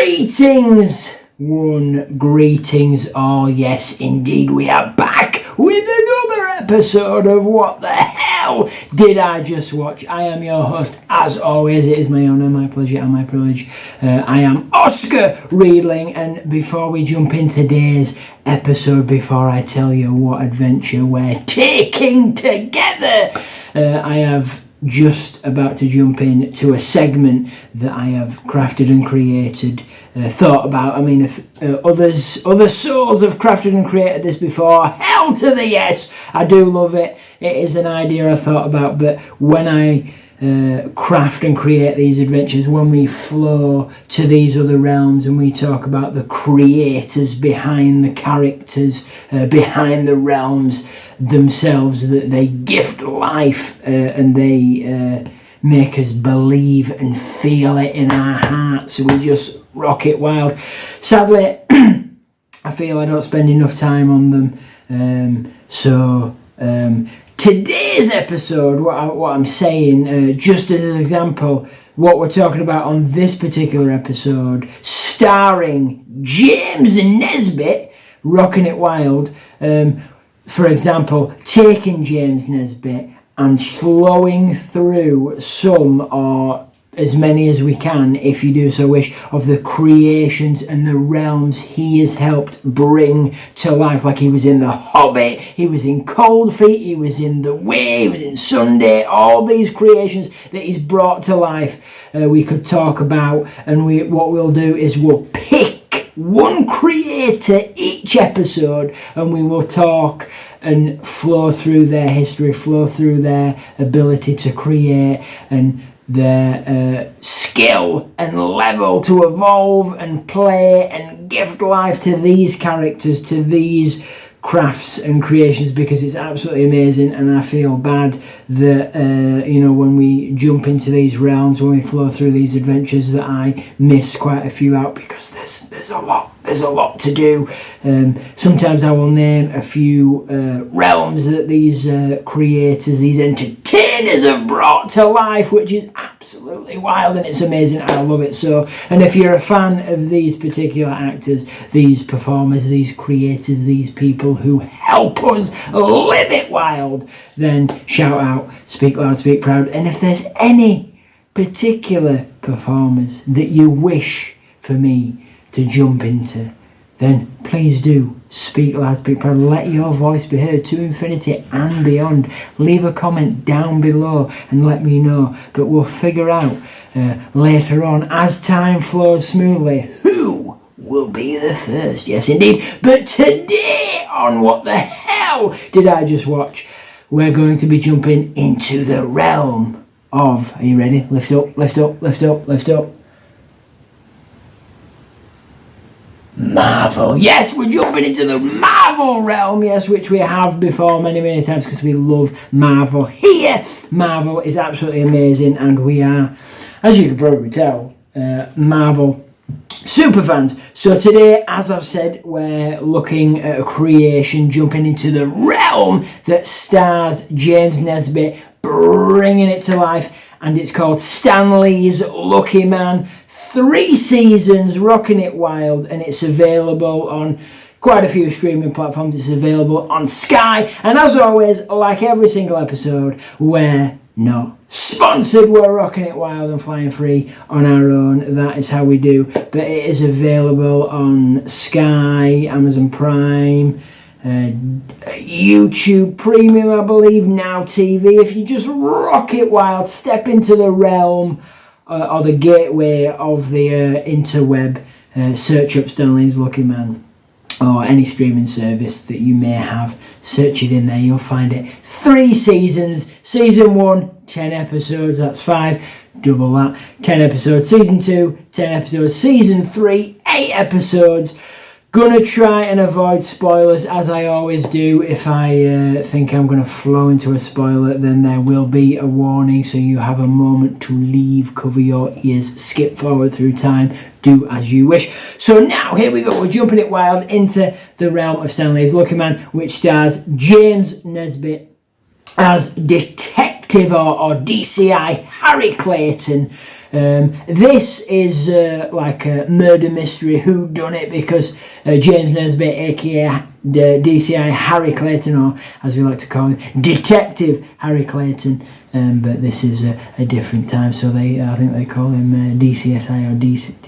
Greetings, one, greetings. Oh yes, indeed, we are back with another episode of What the Hell Did I Just Watch? I am your host, as always. It is my honour, my pleasure and my privilege. I am Oscar Reedling, and before we jump into today's episode, before I tell you what adventure we're taking together, I have just about to jump in to a segment that I have crafted and created, thought about. I mean, if other souls have crafted and created this before, hell to the yes, I do love it. It is an idea I thought about, but when I craft and create these adventures, when we flow to these other realms and we talk about the creators behind the characters, behind the realms themselves, that they gift life and they make us believe and feel it in our hearts. We just rock it wild. Sadly, I feel I don't spend enough time on them, today's episode, what I'm saying, just as an example, what we're talking about on this particular episode, starring James Nesbitt, rocking it wild. For example, taking James Nesbitt and flowing through some or as many as we can, if you do so wish, of the creations and the realms he has helped bring to life. Like he was in The Hobbit, he was in Cold Feet, he was in The Way, he was in Sunday, all these creations that he's brought to life, we could talk about. And what we'll do is we'll pick one creator each episode and we will talk and flow through their history, flow through their ability to create and their skill and level to evolve and play and gift life to these characters, to these crafts and creations, because it's absolutely amazing. And I feel bad that when we jump into these realms, when we flow through these adventures, that I miss quite a few out, because there's a lot to do. Sometimes I will name a few realms that these creators, these entertainers have brought to life, which is absolutely wild and it's amazing. I love it so. And if you're a fan of these particular actors, these performers, these creators, these people who help us live it wild, then shout out, speak loud, speak proud. And if there's any particular performers that you wish for me to jump into, then please do speak loud, speak proud. Let your voice be heard to infinity and beyond. Leave a comment down below and let me know. But we'll figure out later on, as time flows smoothly, who will be the first. Yes, indeed. But today on What the Hell Did I Just Watch, we're going to be jumping into the realm of, are you ready? Lift up, lift up, lift up, lift up. Marvel. Yes, we're jumping into the Marvel realm, yes, which we have before many times, because we love Marvel here. Marvel is absolutely amazing, and we are, as you can probably tell, Marvel super fans. So today, as I've said, we're looking at a creation, jumping into the realm that stars James Nesbitt, bringing it to life, and it's called Stan Lee's Lucky Man. 3 seasons, rocking it wild, and it's available on quite a few streaming platforms. It's available on Sky, and as always, like every single episode, we're not sponsored. We're rocking it wild and flying free on our own. That is how we do. But it is available on Sky, Amazon Prime, YouTube Premium, I believe, Now TV. If you just rock it wild, step into the realm or the gateway of the interweb, search up Stan Lee's Lucky Man or any streaming service that you may have, search it in there, you'll find it. 3 seasons, season 1, 10 episodes, that's 5, double that, 10 episodes, season 2, 10 episodes, season 3, 8 episodes. Gonna try and avoid spoilers, as I always do. If I think I'm gonna flow into a spoiler, then there will be a warning, so you have a moment to leave, cover your ears, skip forward through time, do as you wish. So now, here we go, we're jumping it wild into the realm of Stan Lee's Lucky Man, which stars James Nesbitt as Detective or DCI Harry Clayton, This is like a murder mystery whodunit, because James Nesbitt, aka the DCI Harry Clayton, or as we like to call him, Detective Harry Clayton, but this is a different time, so I think they call him DCSI or DC.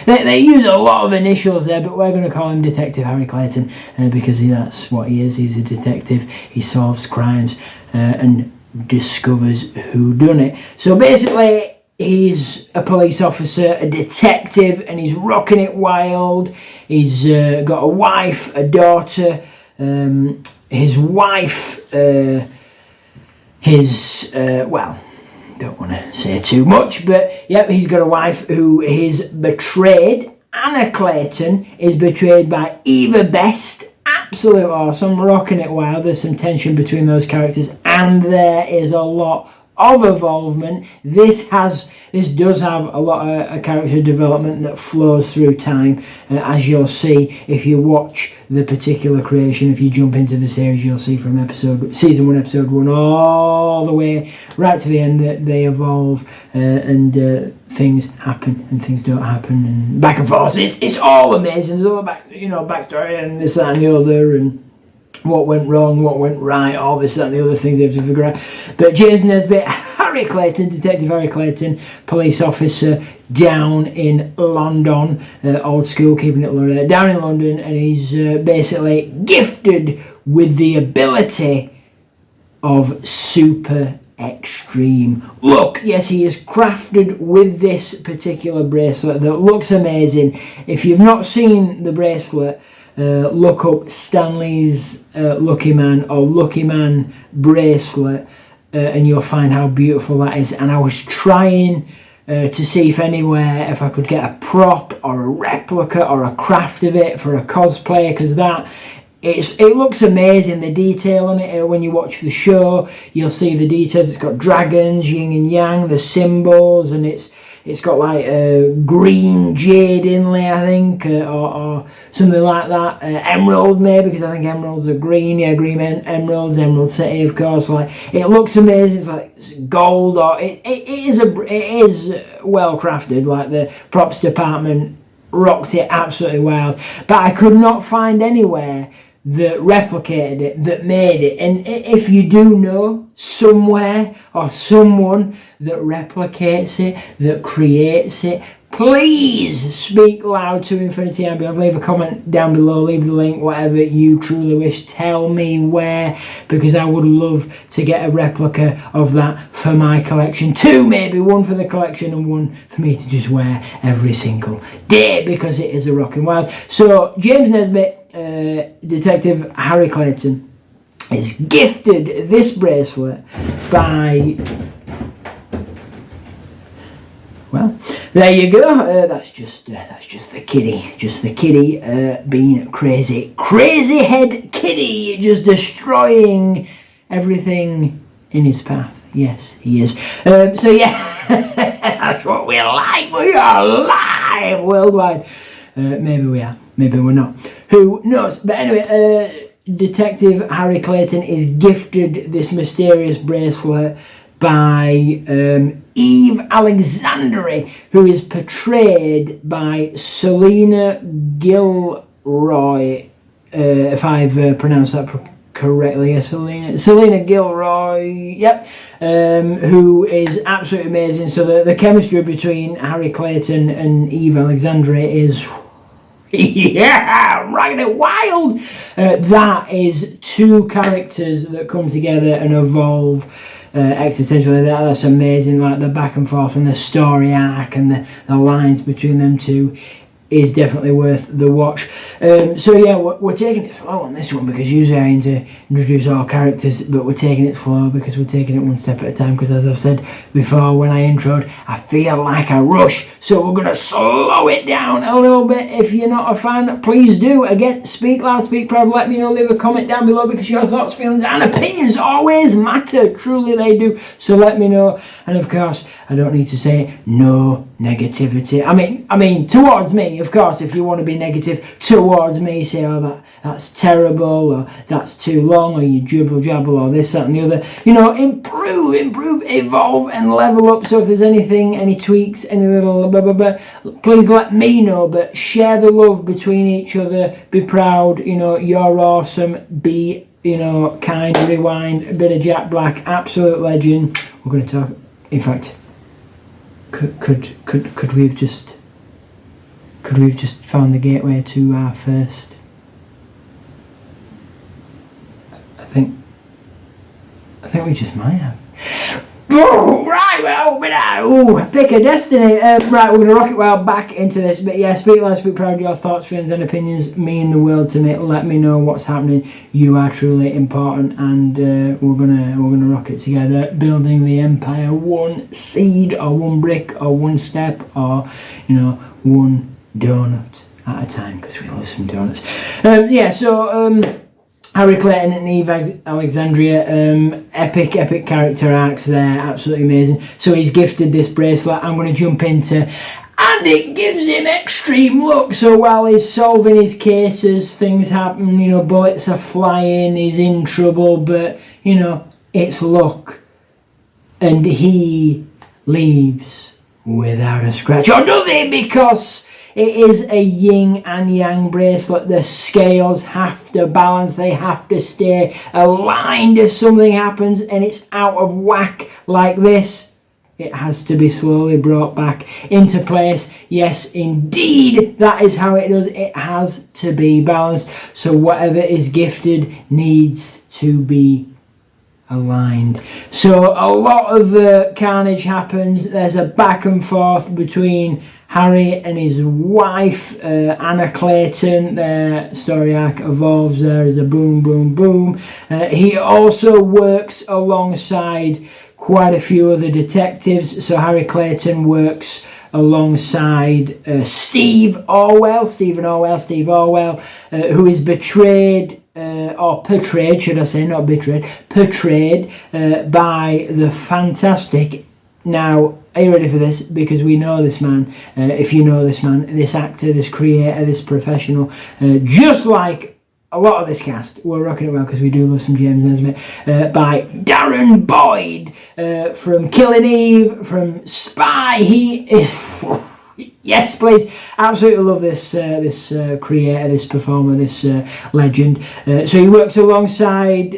They use a lot of initials there, but we're going to call him Detective Harry Clayton because that's what he is. He's a detective. He solves crimes and discovers who done it. So basically, he's a police officer, a detective, and he's rocking it wild. He's got a wife, a daughter. His wife, well, don't want to say too much, but yep, he's got a wife who is betrayed. Anna Clayton is betrayed by Eva Best. Absolute awesome, rocking it wild. There's some tension between those characters, and there is a lot of involvement. This does have a lot of character development that flows through time, as you'll see if you watch the particular creation. If you jump into the series, you'll see from season 1, episode 1, all the way right to the end that they evolve, and things happen and things don't happen, and back and forth. It's all amazing. There's all backstory and this, that, and the other, and what went wrong, what went right, all this, that, and the other things they have to figure out. But James Nesbitt, Harry Clayton, Detective Harry Clayton, police officer down in London, old school, keeping it down in London, and he's basically gifted with the ability of super extreme look. Yes, he is crafted with this particular bracelet that looks amazing. If you've not seen the bracelet, look up Stanley's Lucky Man or Lucky Man bracelet, and you'll find how beautiful that is. And I was trying to see if I could get a prop or a replica or a craft of it for a cosplayer, because it looks amazing. The detail on it, when you watch the show, you'll see the details. It's got dragons, yin and yang, the symbols, and it's got like a green jade inlay, I think, or something like that. Emerald maybe, because I think emeralds are green. Yeah, green emeralds, Emerald City, of course. Like, it looks amazing. It's like gold, or it is well crafted. Like, the props department rocked it absolutely wild. But I could not find anywhere that replicated it, that made it. And if you do know somewhere or someone that replicates it, that creates it, please speak loud to infinity and beyond. Leave a comment down below, leave the link, whatever you truly wish. Tell me where, because I would love to get a replica of that for my collection. 2 maybe, 1 for the collection and 1 for me to just wear every single day, because it is a rocking wild. So James Nesbitt, Detective Harry Clayton, is gifted this bracelet by, well, there you go. That's just the kitty, being crazy head kitty, just destroying everything in his path. Yes, he is. So yeah, that's what we like. We are live worldwide. Maybe we are, maybe we're not. Who knows? But anyway, Detective Harry Clayton is gifted this mysterious bracelet by Eve Alexandre, who is portrayed by Selena Gilroy, if I've pronounced that correctly. Selena Gilroy, yep, who is absolutely amazing. So the chemistry between Harry Clayton and Eve Alexandre is yeah, rocking it wild. That is 2 characters that come together and evolve existentially. That's amazing. Like, the back and forth and the story arc and the lines between them 2 is definitely worth the watch. So yeah, we're taking it slow on this one, because usually I aim to introduce all characters, but we're taking it slow because we're taking it one step at a time, because as I've said before when I introed, I feel like a rush, so we're going to slow it down a little bit. If you're not a fan, please do. Again, speak loud, speak proud, let me know, leave a comment down below, because your thoughts, feelings and opinions always matter, truly they do, so let me know. And of course, I don't need to say no negativity. I mean towards me, me. Of course, if you want to be negative towards me, say, oh, that's terrible, or that's too long, or you jibble jabble, or this, that, and the other. You know, improve, evolve, and level up. So if there's anything, any tweaks, any little blah, blah, blah, please let me know. But share the love between each other. Be proud. You know, you're awesome. Be, you know, kind. Rewind. A bit of Jack Black. Absolute legend. We're going to talk. In fact, could we have just found the gateway to our first? I think we just might have. Oh, right, well, pick a destiny. Right, we're going to rocket well back into this. But yeah, speak loud, speak proud. Your thoughts, feelings, and opinions mean the world to me. Let me know what's happening. You are truly important, and we're gonna rock it together, building the empire one seed, or one brick, or one step, or you know, one donut at a time, because we love some donuts. Harry Clayton and Eve Alexandria, epic character arcs there, absolutely amazing. So he's gifted this bracelet I'm going to jump into, and it gives him extreme luck. So while he's solving his cases, things happen, you know, bullets are flying, he's in trouble, but, you know, it's luck. And he leaves without a scratch. Or does he? Because it is a yin and yang bracelet. The scales have to balance. They have to stay aligned. If something happens and it's out of whack like this, it has to be slowly brought back into place. Yes, indeed, that is how it does. It has to be balanced. So whatever is gifted needs to be aligned. So a lot of carnage happens. There's a back and forth between Harry and his wife, Anna Clayton. Their story arc evolves. There is a boom, boom, boom. He also works alongside quite a few other detectives. So Harry Clayton works alongside Stephen Orwell, who is betrayed, or portrayed, should I say, not betrayed, portrayed by the fantastic. Now, are you ready for this? Because we know this man. If you know this man, this actor, this creator, this professional, just like a lot of this cast, we're rocking it well because we do love some James Nesbitt, by Darren Boyd, from Killing Eve, from Spy. He is, yes, please, absolutely love this creator, this performer, this legend. So he works alongside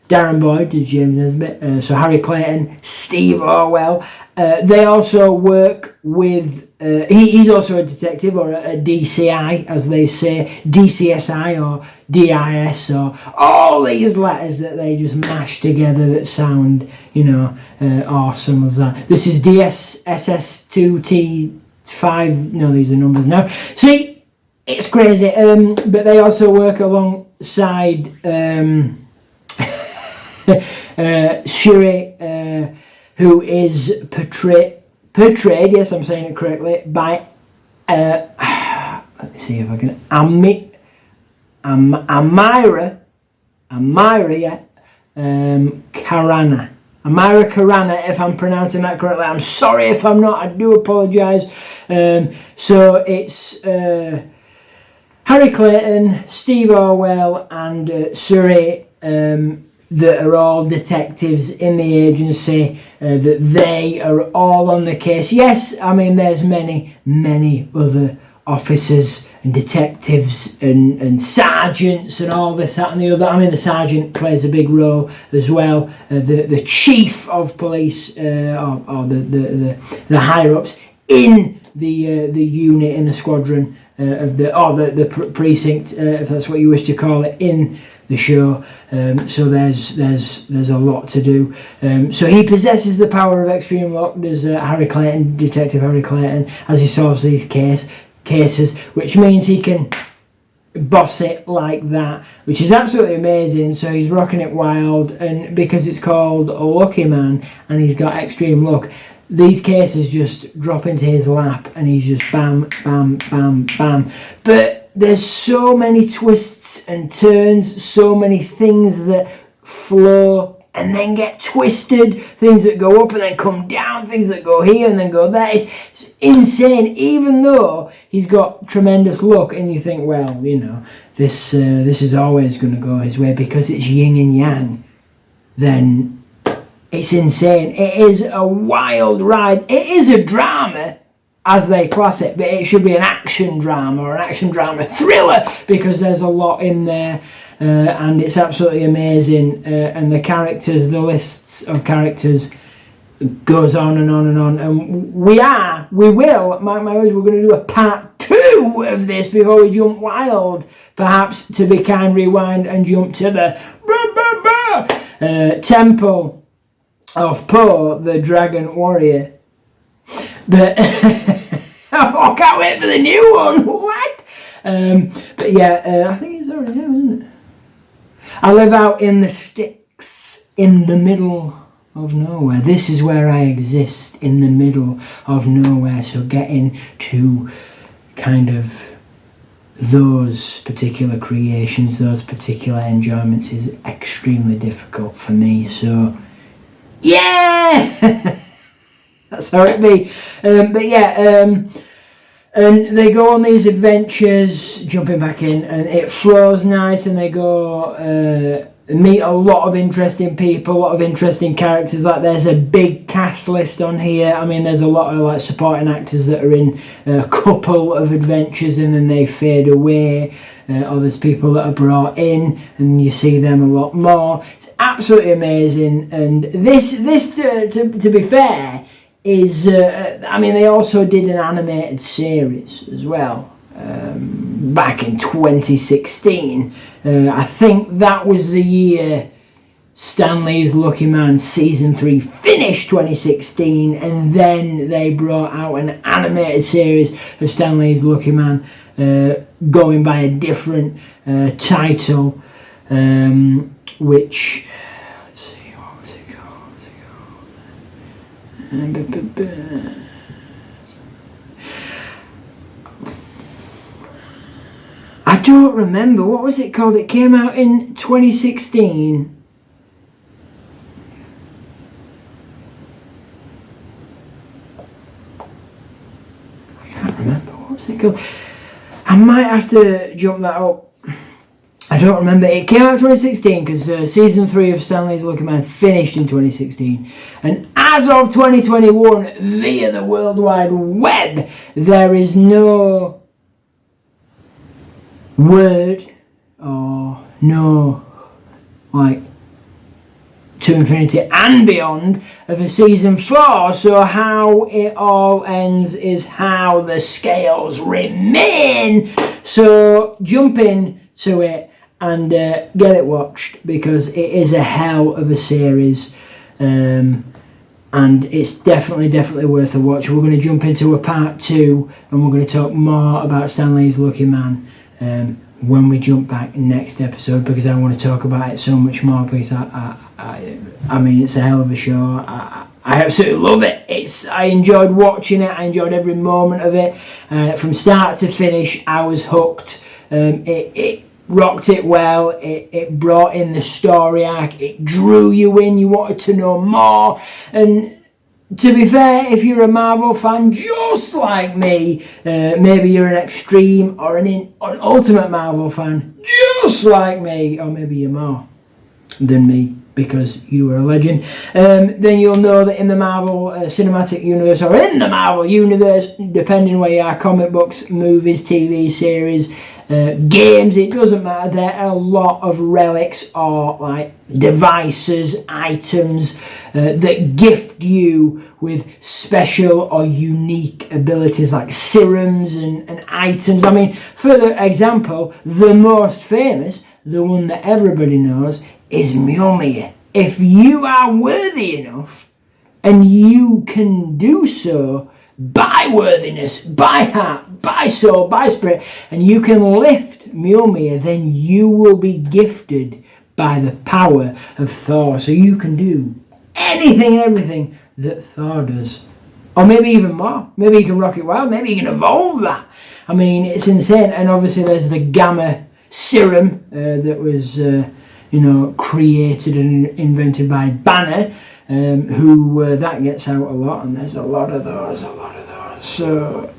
Darren Boyd, James Nesbitt, so Harry Clayton, Steve Orwell. They also work with, he's also a detective, or a DCI, as they say, DCSI or DIS, or all these letters that they just mash together that sound, you know, awesome as that. This is DSSS2T5, no, these are numbers now. See, it's crazy, but they also work alongside Shuri, who is portrayed, yes, I'm saying it correctly, by let me see if I can, Amira, Karana. Amira Karana, if I'm pronouncing that correctly. I'm sorry if I'm not, I do apologise. So it's Harry Clayton, Steve Orwell, and Surrey, that are all detectives in the agency, that they are all on the case. Yes, I mean, there's many other officers and detectives and sergeants and all this, that and the other. I mean, the sergeant plays a big role as well. The chief of police, or the higher ups in the unit, in the squadron of the precinct, if that's what you wish to call it, in the show. So there's a lot to do. So he possesses the power of extreme luck. There's Harry Clayton, Detective Harry Clayton, as he solves these cases, which means he can boss it like that, which is absolutely amazing. So he's rocking it wild, and because it's called Lucky Man and he's got extreme luck, these cases just drop into his lap and he's just bam, bam, bam, bam. But there's so many twists and turns, so many things that flow and then get twisted, things that go up and then come down, things that go here and then go there. It's insane, even though he's got tremendous luck, and you think, well, you know, this is always going to go his way because it's yin and yang. Then it's insane. It is a wild ride. It is a drama, as they class it, but it should be an action drama or an action drama thriller, because there's a lot in there, and it's absolutely amazing. And the characters, the lists of characters goes on and on and on. And we will, mark my words, we're going to do a part 2 of this before we jump wild, perhaps to be kind, rewind and jump to the Temple of Po, the Dragon Warrior. But I can't wait for the new one. What? But yeah, I think it's already out, isn't it? I live out in the sticks, in the middle of nowhere. This is where I exist, in the middle of nowhere. So getting to kind of those particular creations, those particular enjoyments is extremely difficult for me. So yeah. That's how it be. But yeah, and they go on these adventures, jumping back in, and it flows nice, and they go meet a lot of interesting people, a lot of interesting characters. Like, there's a big cast list on here. I mean, there's a lot of like supporting actors that are in a couple of adventures and then they fade away. Or there's people that are brought in and you see them a lot more. It's absolutely amazing. And this to be fair, is I mean, they also did an animated series as well back in 2016. I think that was the year Stan Lee's Lucky Man season 3 finished, 2016, and then they brought out an animated series of Stan Lee's Lucky Man, going by a different title, which, let's see, what was it called? I don't remember. What was it called? It came out in 2016. I can't remember. What was it called? I might have to jump that up. I don't remember. It came out in 2016 because season 3 of Stan Lee's Lucky Man finished in 2016. And as of 2021, via the World Wide Web, there is no word or no, like, to infinity and beyond of a season 4. So how it all ends is how the scales remain. So jump in to it and get it watched, because it is a hell of a series, and it's definitely worth a watch. We're going to jump into a part 2 and we're going to talk more about Stan Lee's Lucky Man when we jump back next episode, because I want to talk about it so much more, because I mean, it's a hell of a show. I absolutely love it. I enjoyed watching it. I enjoyed every moment of it, from start to finish. I was hooked. It rocked it well. It brought in the story arc. It drew you in. You wanted to know more. And to be fair, if you're a Marvel fan just like me, maybe you're an extreme or an ultimate Marvel fan just like me, or maybe you're more than me because you were a legend, then you'll know that in the Marvel Cinematic Universe, or in the Marvel Universe, depending where you are, comic books, movies, TV series, games, it doesn't matter, there are a lot of relics or like devices, items that gift you with special or unique abilities, like serums and items. I mean, for the example, the most famous, the one that everybody knows, is Mjolnir. If you are worthy enough, and you can do so by worthiness, by heart, by soul, by spirit, and you can lift Mjolnir, then you will be gifted by the power of Thor. So you can do anything and everything that Thor does. Or maybe even more. Maybe you can rock it wild. Maybe you can evolve that. I mean, it's insane. And obviously there's the Gamma serum that was created and invented by Banner, who that gets out a lot, and there's a lot of those. So,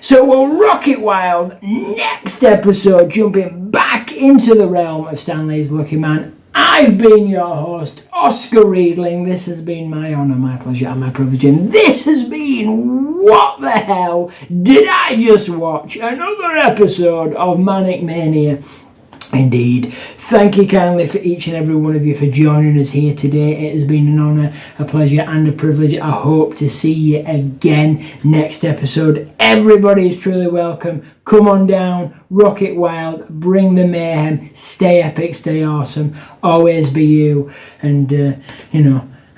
so we'll rock it wild. Next episode, jumping back into the realm of Stanley's Lucky Man. I've been your host, Oscar Riedling. This has been my honour, my pleasure, and my privilege. And this has been What the Hell Did I Just Watch? Another episode of Manic Mania. Indeed. Thank you kindly for each and every one of you for joining us here today. It has been an honour, a pleasure and a privilege. I hope to see you again next episode. Everybody is truly welcome. Come on down, rock it wild, bring the mayhem, stay epic, stay awesome, always be you. And,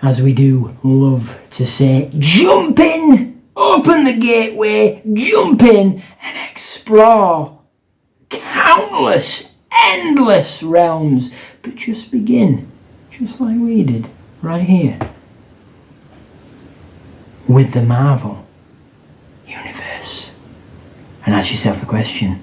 as we do love to say, jump in, open the gateway, jump in and explore countless endless realms, but just begin, just like we did, right here, with the Marvel Universe. And ask yourself the question,